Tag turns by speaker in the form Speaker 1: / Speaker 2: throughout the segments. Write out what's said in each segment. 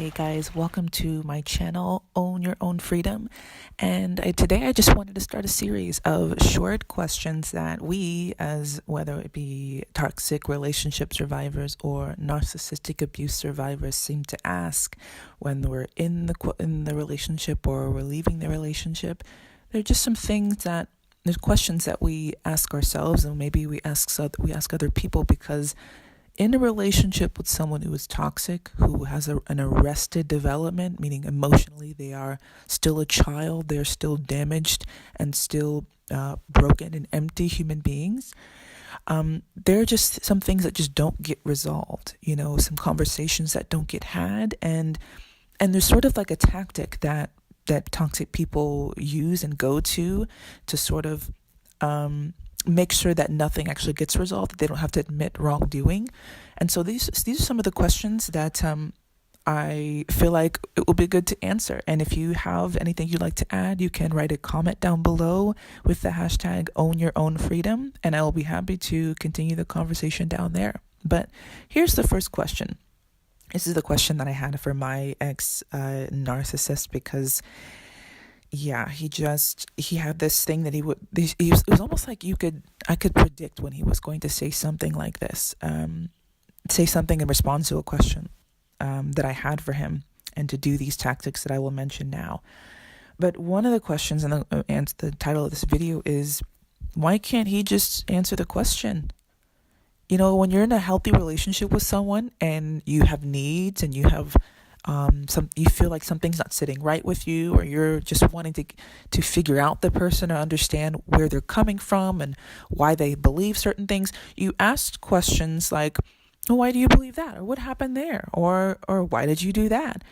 Speaker 1: Hey guys, welcome to my channel, Own Your Own Freedom. And today I just wanted to start a series of short questions that we, as whether it be toxic relationship survivors or narcissistic abuse survivors, seem to ask when we're in the relationship or we're leaving the relationship. They're just some things that there's questions that we ask ourselves, and maybe we ask other people, because in a relationship with someone who is toxic, who has an arrested development, meaning emotionally they are still a child, they're still damaged and still broken and empty human beings, there are just some things that just don't get resolved, some conversations that don't get had, and there's sort of like a tactic that toxic people use and go to sort of make sure that nothing actually gets resolved, that they don't have to admit wrongdoing. And so these are some of the questions that I feel like it will be good to answer. And if you have anything you'd like to add, you can write a comment down below with the hashtag #OwnYourOwnFreedom, and I will be happy to continue the conversation down there. But here's the first question. This is the question that I had for my ex narcissist, because he had this thing that it was almost like I could predict when he was going to say something like this, say something in response to a question that I had for him, and to do these tactics that I will mention now. But one of the questions, and the title of this video is, why can't he just answer the question? When you're in a healthy relationship with someone and you have needs and you have you feel like something's not sitting right with you, or you're just wanting to figure out the person or understand where they're coming from and why they believe certain things, you ask questions like, why do you believe that? Or what happened there? Or why did you do that?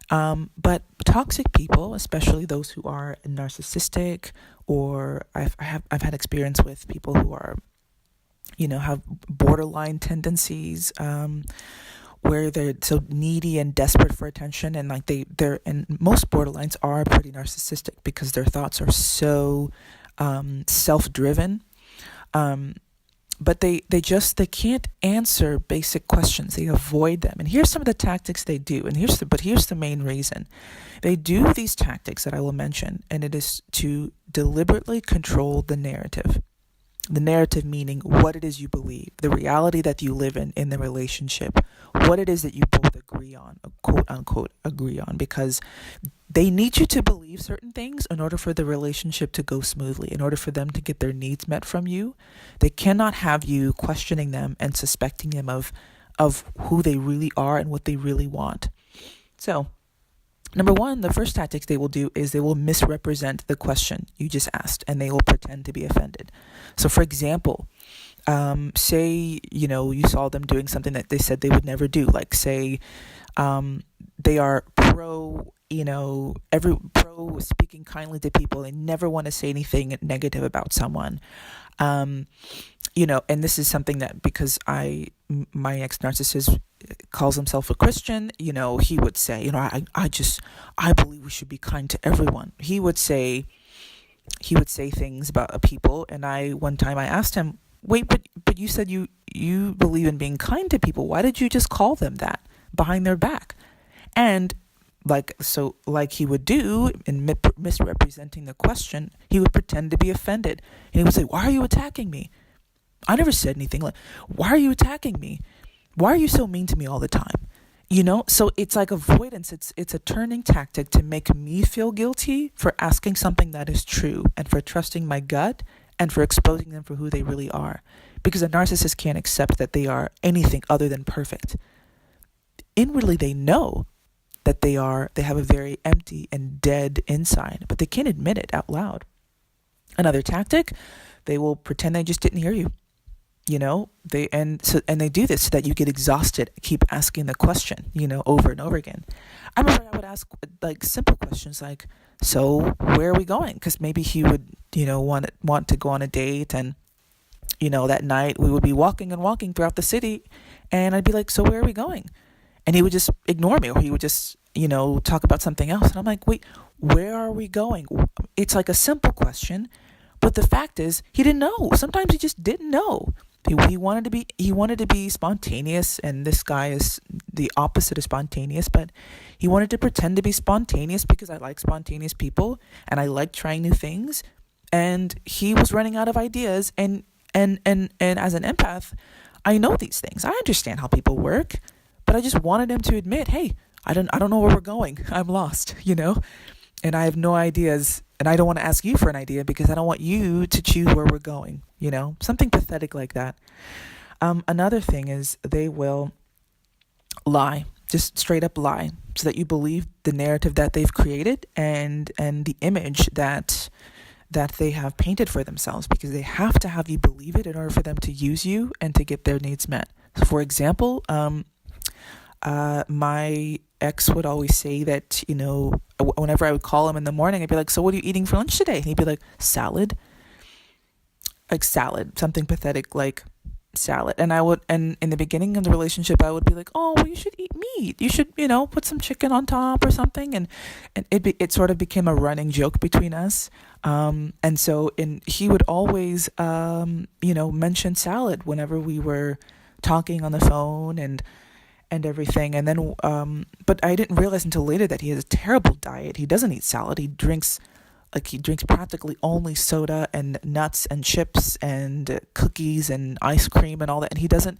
Speaker 1: But toxic people, especially those who are narcissistic, or I've had experience with people who are, have borderline tendencies, where they're so needy and desperate for attention, and like and most borderlines are pretty narcissistic because their thoughts are so self-driven, but they can't answer basic questions. They avoid them. And here's some of the tactics they do, and here's the main reason they do these tactics that I will mention, and it is to deliberately control the narrative. The narrative meaning what it is you believe, the reality that you live in the relationship, what it is that you both agree on, quote unquote agree on, because they need you to believe certain things in order for the relationship to go smoothly, in order for them to get their needs met from you. They cannot have you questioning them and suspecting them of who they really are and what they really want. So, number one, the first tactics they will do is they will misrepresent the question you just asked, and they will pretend to be offended. So, for example, say, you saw them doing something that they said they would never do. Like, say, they are pro speaking kindly to people. They never want to say anything negative about someone. And this is something that, because my ex-narcissist calls himself a Christian, he would say, I believe we should be kind to everyone. He would say things about people, and one time I asked him, wait, but you said you believe in being kind to people. Why did you just call them that behind their back? And like he would do in misrepresenting the question, he would pretend to be offended, and he would say, why are you attacking me? I never said anything. Like, why are you attacking me? Why are you so mean to me all the time? So it's like avoidance. It's a turning tactic to make me feel guilty for asking something that is true, and for trusting my gut, and for exposing them for who they really are. Because a narcissist can't accept that they are anything other than perfect. Inwardly, they know that they have a very empty and dead inside, but they can't admit it out loud. Another tactic, they will pretend they just didn't hear you. They do this so that you get exhausted, keep asking the question, over and over again. I remember I would ask like simple questions like, so where are we going? Because maybe he would, want to go on a date, and that night we would be walking throughout the city, and I'd be like, so where are we going? And he would just ignore me, or he would just, talk about something else. And I'm like, wait, where are we going? It's like a simple question, but the fact is he didn't know. Sometimes he just didn't know. He wanted to be spontaneous, and this guy is the opposite of spontaneous, but he wanted to pretend to be spontaneous because I like spontaneous people and I like trying new things. And he was running out of ideas, and as an empath, I know these things. I understand how people work, but I just wanted him to admit, hey, I don't know where we're going. I'm lost, and I have no ideas, and I don't want to ask you for an idea because I don't want you to choose where we're going, something pathetic like that. Another thing is they will lie, just straight up lie, so that you believe the narrative that they've created and the image that they have painted for themselves, because they have to have you believe it in order for them to use you and to get their needs met. So for example, my ex would always say that, whenever I would call him in the morning, I'd be like, so what are you eating for lunch today? And he'd be like, salad. Like salad, something pathetic like salad. And in the beginning of the relationship, I would be like, oh, well, you should eat meat. You should, put some chicken on top or something. And it sort of became a running joke between us. And he would always, mention salad whenever we were talking on the phone and everything. And then, but I didn't realize until later that he has a terrible diet. He doesn't eat salad. He drinks practically only soda and nuts and chips and cookies and ice cream and all that. And he doesn't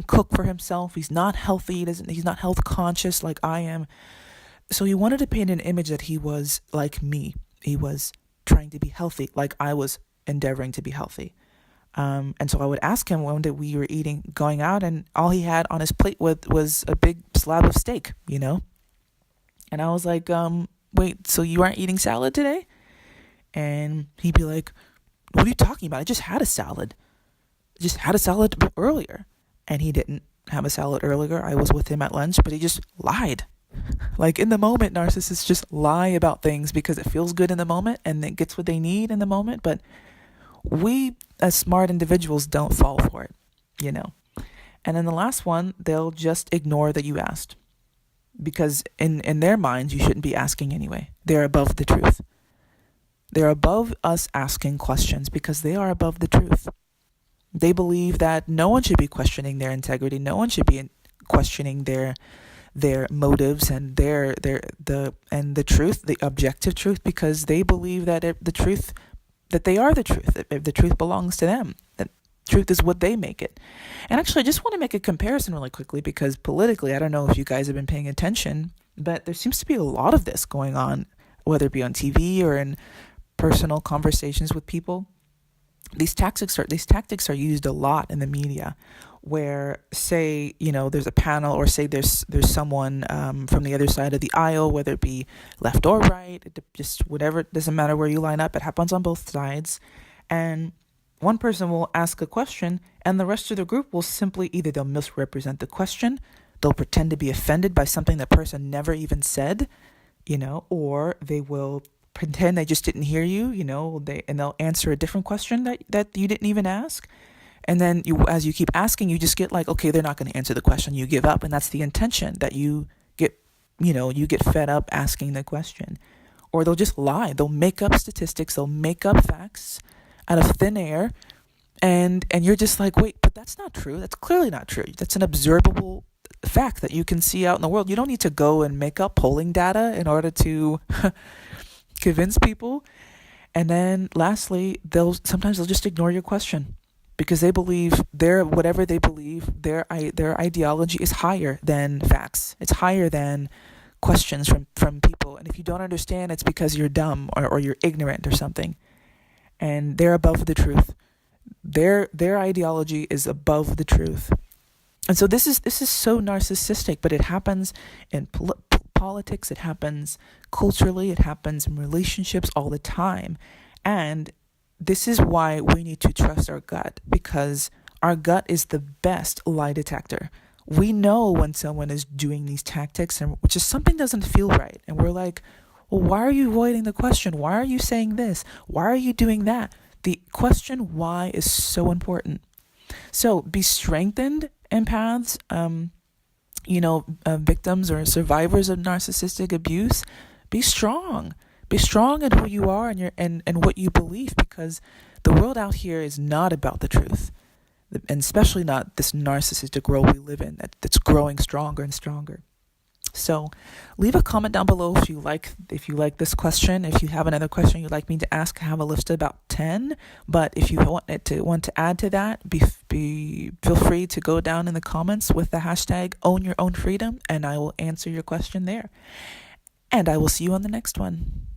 Speaker 1: cook for himself. He's not healthy. He's not health conscious like I am. So he wanted to paint an image that he was like me. He was trying to be healthy like I was endeavoring to be healthy. And so I would ask him one day, we were going out, and all he had on his plate was a big slab of steak, And I was like, wait, so you aren't eating salad today? And he'd be like, what are you talking about? I just had a salad. Earlier. And he didn't have a salad earlier. I was with him at lunch, but he just lied. Like in the moment, narcissists just lie about things because it feels good in the moment and it gets what they need in the moment. But we, as smart individuals, don't fall for it, And then the last one, they'll just ignore that you asked. Because in their minds, you shouldn't be asking anyway. They're above the truth. They're above us asking questions because they are above the truth. They believe that no one should be questioning their integrity. No one should be questioning their motives and the truth, the objective truth, because they believe that that they are the truth. That the truth belongs to them. That truth is what they make it. And actually, I just want to make a comparison really quickly, because politically, I don't know if you guys have been paying attention, but there seems to be a lot of this going on, whether it be on TV or in personal conversations with people. These tactics are used a lot in the media, where say, there's a panel, or say there's someone from the other side of the aisle, whether it be left or right, just whatever, it doesn't matter where you line up, it happens on both sides. And one person will ask a question, and the rest of the group will simply either they'll misrepresent the question, they'll pretend to be offended by something the person never even said, or they will pretend they just didn't hear you, they'll answer a different question that you didn't even ask. And then as you keep asking, you just get like, okay, they're not going to answer the question. You give up, and that's the intention, that you get fed up asking the question. Or they'll just lie. They'll make up statistics. They'll make up facts out of thin air, and you're just like, wait, but that's not true. That's clearly not true. That's an observable fact that you can see out in the world. You don't need to go and make up polling data in order to convince people. And then lastly, sometimes they'll just ignore your question, because they believe whatever they believe, their ideology is higher than facts. It's higher than questions from people. And if you don't understand, it's because you're dumb or you're ignorant or something. And they're above the truth. Their ideology is above the truth. And so this is so narcissistic, but it happens in politics, it happens culturally, it happens in relationships all the time. And this is why we need to trust our gut, because our gut is the best lie detector. We know when someone is doing these tactics and just something doesn't feel right. And we're like, well, why are you avoiding the question? Why are you saying this? Why are you doing that? The question why is so important. So be strengthened, empaths, victims or survivors of narcissistic abuse. Be strong. Be strong in who you are and what you believe, because the world out here is not about the truth. and especially not this narcissistic world we live in that's growing stronger and stronger. So leave a comment down below if you like this question. If you have another question you'd like me to ask, I have a list of about 10. But if you want to add to that, feel free to go down in the comments with the hashtag #OwnYourOwnFreedom, and I will answer your question there. And I will see you on the next one.